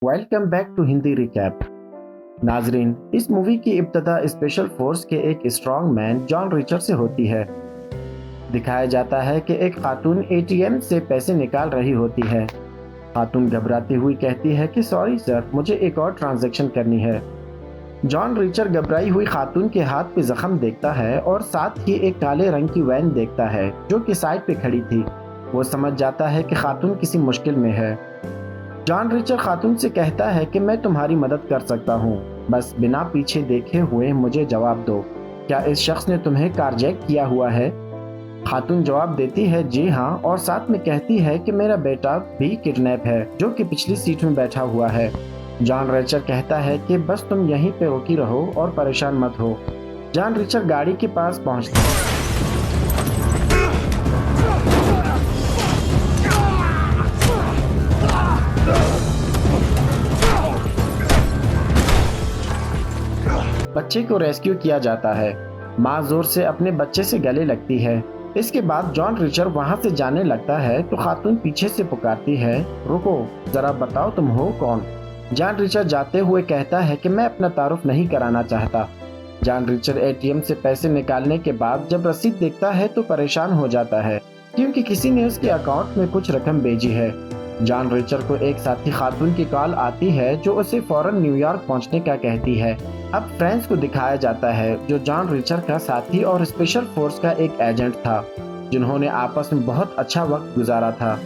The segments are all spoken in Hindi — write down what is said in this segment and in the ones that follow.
Welcome back to Hindi recap. नाजरीन, इस मूवी की इब्तदा स्पेशल फोर्स के एक स्ट्रॉन्ग मैन जॉन रिचर से होती है। दिखाया जाता है कि एक खातून एटीएम से पैसे निकाल रही होती है। खातून घबराती हुई कहती है कि सॉरी सर, मुझे एक और ट्रांजैक्शन करनी है। जॉन रिचर घबराई हुई खातून के हाथ पे जख्म देखता है और साथ ही एक काले रंग की वैन देखता है जो कि साइड पे खड़ी थी। वो समझ जाता है कि खातून किसी मुश्किल में है। जॉन रिचर खातून से कहता है कि मैं तुम्हारी मदद कर सकता हूँ, बस बिना पीछे देखे हुए मुझे जवाब दो, क्या इस शख्स ने तुम्हें कारजैक किया हुआ है? खातून जवाब देती है जी हाँ, और साथ में कहती है कि मेरा बेटा भी किडनैप है जो कि पिछली सीट में बैठा हुआ है। जॉन रिचर कहता है कि बस तुम यहीं पे रुकी रहो और परेशान मत हो। जॉन रिचर गाड़ी के पास पहुंचता है। बच्चे को रेस्क्यू किया जाता है। माँ जोर से अपने बच्चे से गले लगती है। इसके बाद जॉन रिचर वहाँ से जाने लगता है तो खातून पीछे से पुकारती है, रुको, जरा बताओ तुम हो कौन? जॉन रिचर जाते हुए कहता है कि मैं अपना तारुफ नहीं कराना चाहता। जॉन रिचर एटीएम से पैसे निकालने के बाद जब रसीद देखता है तो परेशान हो जाता है क्योंकि किसी ने उसके अकाउंट में कुछ रकम भेजी है। जॉन रिचर को एक साथी खातून की कॉल आती है जो उसे फौरन न्यूयॉर्क पहुंचने का कहती है। अब फ्रेंड्स को दिखाया जाता है जो जॉन रिचर का साथी और स्पेशल फोर्स का एक एजेंट था, जिन्होंने आपस में बहुत अच्छा वक्त गुजारा था।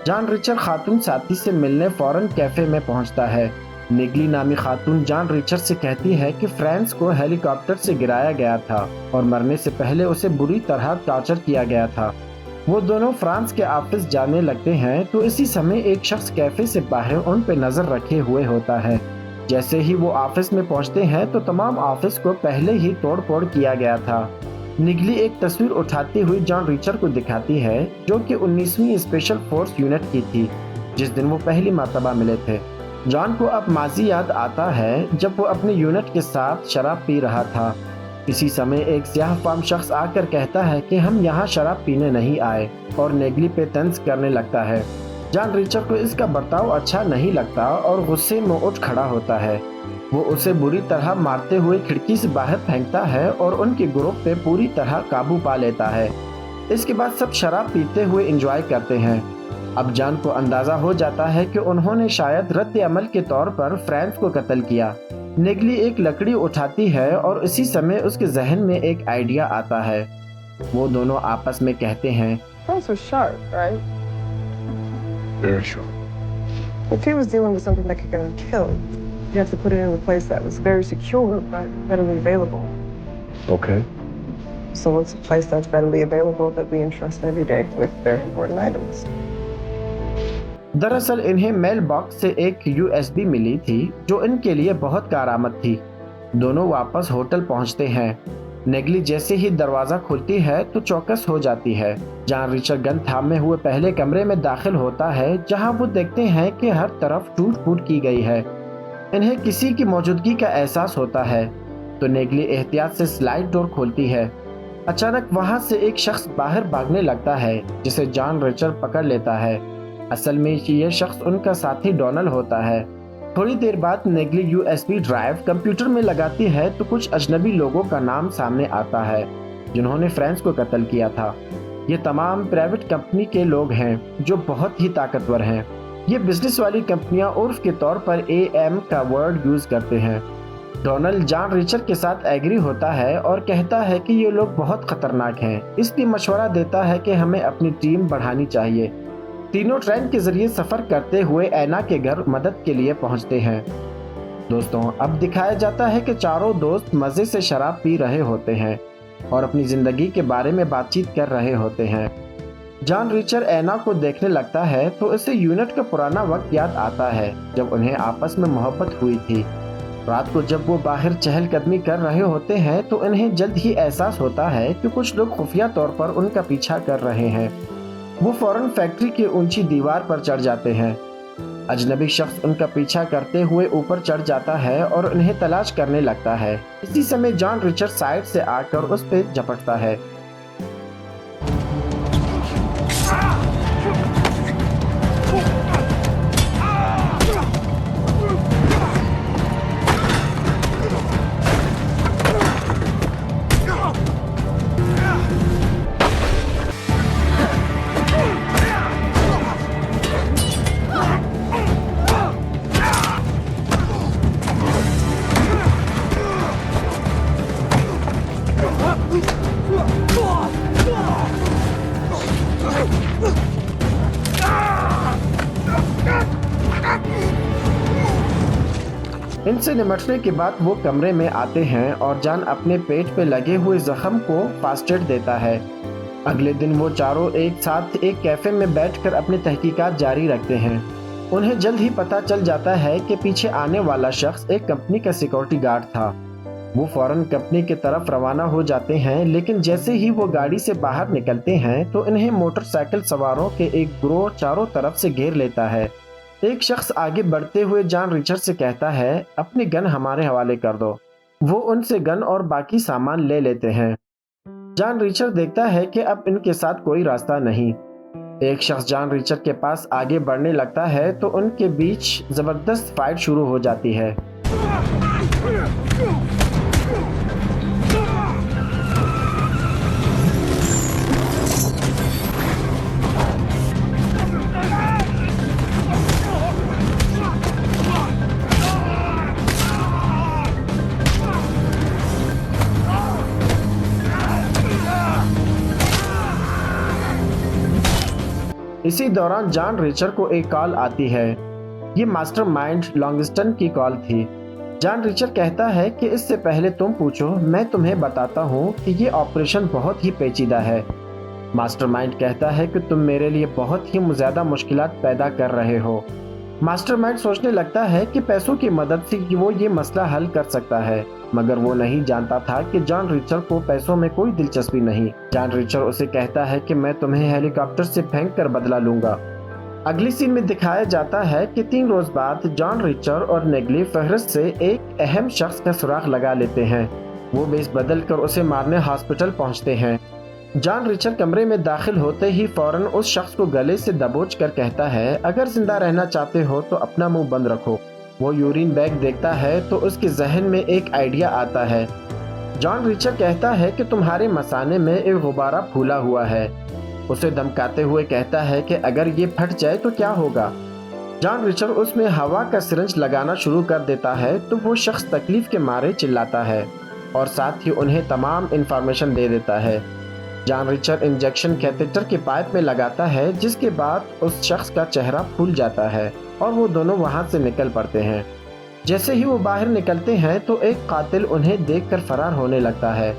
जॉन रिचर खातून साथी से मिलने फौरन कैफे में पहुंचता है। निगली नामी खातून जॉन रिचर से कहती है कि फ्रेंड्स को हेलीकॉप्टर से गिराया गया था और मरने से पहले उसे बुरी तरह टॉर्चर किया गया था। वो दोनों फ्रांस के ऑफिस जाने लगते हैं तो इसी समय एक शख्स कैफे से बाहर उन पे नजर रखे हुए होता है। जैसे ही वो ऑफिस में पहुंचते हैं तो तमाम ऑफिस को पहले ही तोड़ फोड़ किया गया था। निगली एक तस्वीर उठाती हुई जॉन रिचर को दिखाती है जो कि 19वीं स्पेशल फोर्स यूनिट की थी, जिस दिन वो पहली मर्तबा मिले थे। जॉन को अब माजी याद आता है जब वो अपने यूनिट के साथ शराब पी रहा था। इसी समय एक स्याह फाम शख्स आकर कहता है कि हम यहाँ शराब पीने नहीं आए और नेगली पे तंज करने लगता है। जॉन रिचर को इसका बर्ताव अच्छा नहीं लगता और गुस्से में उठ खड़ा होता है। वो उसे बुरी तरह मारते हुए खिड़की से बाहर फेंकता है और उनके ग्रुप पे पूरी तरह काबू पा लेता है। इसके बाद सब शराब पीते हुए एंजॉय करते हैं। अब जॉन को अंदाजा हो जाता है कि उन्होंने शायद रद्द अमल के तौर पर फ्रेंड्स को कत्ल किया। निगली एक लकड़ी उठाती है और इसी समय उसके जहन में एक आइडिया आता है। वो दोनों आपस में कहते हैं, Friends were sharp, right? Very sure. If he was dealing with something that could get him killed, you have to put it in a place that was very secure but readily available. Okay. So what's a place that's readily available that we entrust every day with very important items? दरअसल इन्हें मेल बॉक्स से एक यूएसबी मिली थी जो इनके लिए बहुत कारआमद थी। दोनों वापस होटल पहुंचते हैं। नेगली जैसे ही दरवाजा खुलती है तो चौकस हो जाती है। जॉन रिचर गन थामे हुए पहले कमरे में दाखिल होता है जहां वो देखते हैं कि हर तरफ टूट फूट की गई है। इन्हें किसी की मौजूदगी का एहसास होता है तो नेगली एहतियात से स्लाइड डोर खोलती है। अचानक वहां से एक शख्स बाहर भागने लगता है जिसे जॉन रिचर पकड़ लेता है। असल में यह शख्स उनका साथी डोनाल्ड होता है। थोड़ी देर बाद नेगली यूएसबी ड्राइव कंप्यूटर में लगाती है तो कुछ अजनबी लोगों का नाम सामने आता है जिन्होंने फ्रेंड्स को कत्ल किया था। ये तमाम प्राइवेट कंपनी के लोग हैं जो बहुत ही ताकतवर हैं। ये बिजनेस वाली कंपनियां उर्फ के तौर पर AM का वर्ड यूज करते हैं। डोनाल्ड जॉन रिचर के साथ एग्री होता है और कहता है कि ये लोग बहुत खतरनाक हैं, इसलिए मशवरा देता है कि हमें अपनी टीम बढ़ानी चाहिए। तीनों ट्रेन के जरिए सफर करते हुए ऐना के घर मदद के लिए पहुंचते हैं। दोस्तों, अब दिखाया जाता है कि चारों दोस्त मजे से शराब पी रहे होते हैं और अपनी जिंदगी के बारे में बातचीत कर रहे होते हैं। जॉन रिचर ऐना को देखने लगता है तो उसे यूनिट का पुराना वक्त याद आता है जब उन्हें आपस में मोहब्बत हुई थी। रात को जब वो बाहर चहलकदमी कर रहे होते हैं तो उन्हें जल्द ही एहसास होता है कि कुछ लोग खुफिया तौर पर उनका पीछा कर रहे हैं। वो फौरन फैक्ट्री की ऊंची दीवार पर चढ़ जाते हैं। अजनबी शख्स उनका पीछा करते हुए ऊपर चढ़ जाता है और उन्हें तलाश करने लगता है। इसी समय जॉन रिचर साइड से आकर उस पर झपटता है। इनसे निपटने के बाद वो कमरे में आते हैं और जॉन अपने पेट पे लगे हुए जख्म को फर्स्ट एड देता है। अगले दिन वो चारों एक साथ एक कैफे में बैठकर अपनी तहकीकात जारी रखते हैं। उन्हें जल्द ही पता चल जाता है कि पीछे आने वाला शख्स एक कंपनी का सिक्योरिटी गार्ड था। वो फौरन कंपनी की तरफ रवाना हो जाते हैं, लेकिन जैसे ही वो गाड़ी से बाहर निकलते हैं तो इन्हें मोटरसाइकिल सवारों के एक गिरोह चारों तरफ से घेर लेता है। एक शख्स आगे बढ़ते हुए जॉन रिचर्ड से कहता है, अपनी गन हमारे हवाले कर दो। वो उनसे गन और बाकी सामान ले लेते हैं। जॉन रिचर्ड देखता है कि अब इनके साथ कोई रास्ता नहीं। एक शख्स जॉन रिचर्ड के पास आगे बढ़ने लगता है तो उनके बीच जबरदस्त फाइट शुरू हो जाती है। इसी दौरान जॉन रिचर्ड को एक कॉल आती है। ये मास्टरमाइंड लॉन्गिस्टन की कॉल थी। जॉन रिचर्ड कहता है कि इससे पहले तुम पूछो, मैं तुम्हें बताता हूँ कि ये ऑपरेशन बहुत ही पेचीदा है। मास्टरमाइंड कहता है कि तुम मेरे लिए बहुत ही ज़्यादा मुश्किलात पैदा कर रहे हो। मास्टरमाइंड सोचने लगता है कि पैसों की मदद से वो ये मसला हल कर सकता है, मगर वो नहीं जानता था कि जॉन रिचर्ड को पैसों में कोई दिलचस्पी नहीं। जॉन रिचर्ड उसे कहता है कि मैं तुम्हें हेलीकॉप्टर से फेंक कर बदला लूंगा। अगली सीन में दिखाया जाता है कि 3 रोज बाद जॉन रिचर्ड और नेग्ली फहरिस्त से एक अहम शख्स का सुराग लगा लेते हैं। वो बेस बदल कर उसे मारने हॉस्पिटल पहुंचते हैं। जॉन रिचर्ड कमरे में दाखिल होते ही फौरन उस शख्स को गले से दबोच कर कहता है, अगर जिंदा रहना चाहते हो तो अपना मुंह बंद रखो। वो यूरिन बैग देखता है तो उसके जहन में एक आइडिया आता है। जॉन रिचर्ड कहता है कि तुम्हारे मसाने में एक गुब्बारा फूला हुआ है। उसे धमकाते हुए कहता है कि अगर ये फट जाए तो क्या होगा। जॉन रिचर्ड उसमें हवा का सिरिंज लगाना शुरू कर देता है तो वो शख्स तकलीफ के मारे चिल्लाता है और साथ ही उन्हें तमाम इंफॉर्मेशन दे देता है। जॉन रिचर्ड इंजेक्शन कैथेटर के पाइप में लगाता है, जिसके बाद उस शख्स का चेहरा फूल जाता है और वो दोनों वहां से निकल पड़ते हैं। जैसे ही वो बाहर निकलते हैं तो एक कातिल उन्हें देखकर फरार होने लगता है।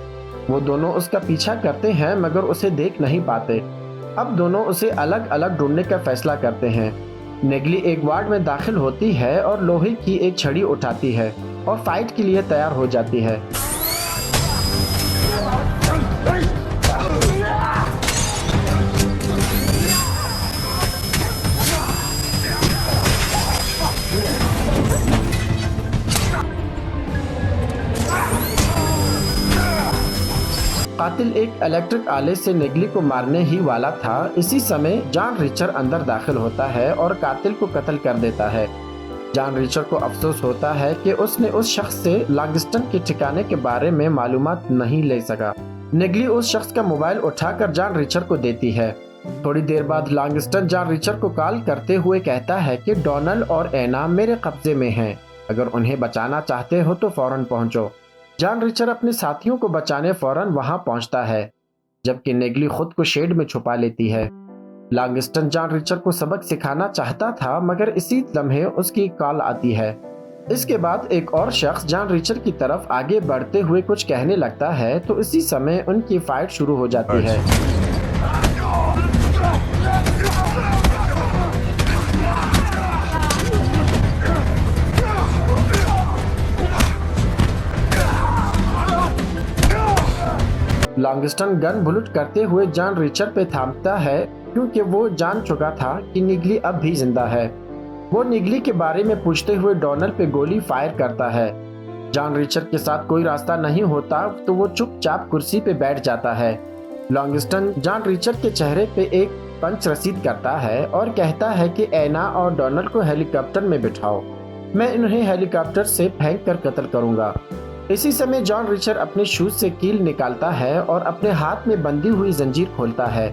वो दोनों उसका पीछा करते हैं मगर उसे देख नहीं पाते। अब दोनों उसे अलग अलग ढूंढने का फैसला करते हैं। नेग्ली एक वार्ड में दाखिल होती है और लोहे की एक छड़ी उठाती है और फाइट के लिए तैयार हो जाती है। कातिल एक इलेक्ट्रिक आले से नेग्ली को मारने ही वाला था। इसी समय जॉन रिचर्ड अंदर दाखिल होता है और कातिल को कत्ल कर देता है। जॉन रिचर्ड को अफसोस होता है कि उसने उस शख्स से लॉन्गिस्टन के ठिकाने के बारे में मालूमात नहीं ले सका। नेग्ली उस शख्स का मोबाइल उठाकर जॉन रिचर्ड को देती है। थोड़ी देर बाद लॉन्गिस्टन जॉन रिचर्ड को कॉल करते हुए कहता है कि डोनाल्ड और एना मेरे कब्जे में हैं। अगर उन्हें बचाना चाहते हो तो फौरन पहुंचो। जॉन रिचर्ड अपने साथियों को बचाने फौरन वहां पहुंचता है, जबकि नेग्ली खुद को शेड में छुपा लेती है। लॉन्गिस्टन जॉन रिचर्ड को सबक सिखाना चाहता था, मगर इसी लम्हे उसकी कॉल आती है। इसके बाद एक और शख्स जॉन रिचर्ड की तरफ आगे बढ़ते हुए कुछ कहने लगता है तो इसी समय उनकी फाइट शुरू हो जाती है। लॉन्गिस्टन गन बुलेट करते हुए जॉन रिचर्ड पे थामता है, क्योंकि वो जान चुका था कि निगली अब भी जिंदा है। वो निगली के बारे में पूछते हुए डोनाल्ड पे गोली फायर करता है। जॉन रिचर्ड के साथ कोई रास्ता नहीं होता तो वो चुपचाप कुर्सी पे बैठ जाता है। लॉन्गिस्टन जॉन रिचर्ड के चेहरे पे एक पंच रसीद करता है और कहता है कि एना और डोनाल्ड को हेलीकॉप्टर में बिठाओ, मैं इन्हें हेलीकॉप्टर से फेंक कर कत्ल करूंगा। इसी समय जॉन रिचर्ड अपने शूज से कील निकालता है और अपने हाथ में बंधी हुई जंजीर खोलता है,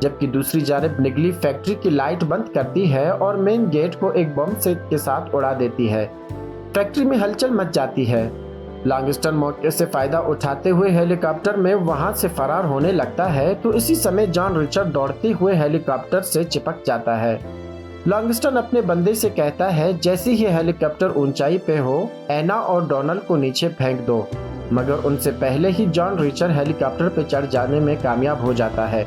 जबकि दूसरी जानिब निगली फैक्ट्री की लाइट बंद करती है और मेन गेट को एक बम से के साथ उड़ा देती है। फैक्ट्री में हलचल मच जाती है। लॉन्गिस्टन मौके से फायदा उठाते हुए हेलीकॉप्टर में वहां से फरार होने लगता है तो इसी समय जॉन रिचर्ड दौड़ते हुए हेलीकॉप्टर से चिपक जाता है। लॉन्गस्टन अपने बंदे से कहता है जैसे ही हेलीकॉप्टर ऊंचाई पे हो एना और डोनाल्ड को नीचे फेंक दो, मगर उनसे पहले ही जॉन रिचर हेलीकॉप्टर पे चढ़ जाने में कामयाब हो जाता है।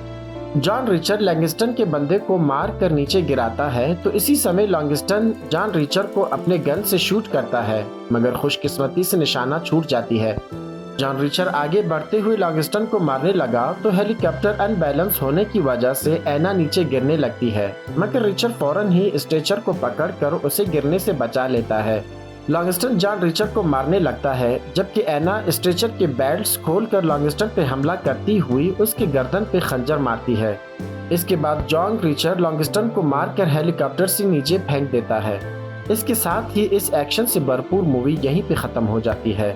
जॉन रिचर लॉन्गस्टन के बंदे को मार कर नीचे गिराता है तो इसी समय लॉन्गस्टन जॉन रिचर को अपने गन से शूट करता है, मगर खुशकिस्मती से निशाना छूट जाती है। जॉन रिचर आगे बढ़ते हुए लॉन्गस्टन को मारने लगा तो हेलीकॉप्टर अनबैलेंस होने की वजह से एना नीचे गिरने लगती है, मगर रिचर फौरन ही स्ट्रेचर को पकड़कर उसे गिरने से बचा लेता है। लॉन्गस्टन जॉन रिचर को मारने लगता है, जबकि एना स्ट्रेचर के बेल्ट्स खोलकर लॉन्गस्टन पे हमला करती हुई उसकी गर्दन पे खंजर मारती है। इसके बाद जॉन रिचर लॉन्गस्टन को मारकर हेलीकॉप्टर से नीचे फेंक देता है। इसके साथ ही इस एक्शन से भरपूर मूवी यहीं पे खत्म हो जाती है।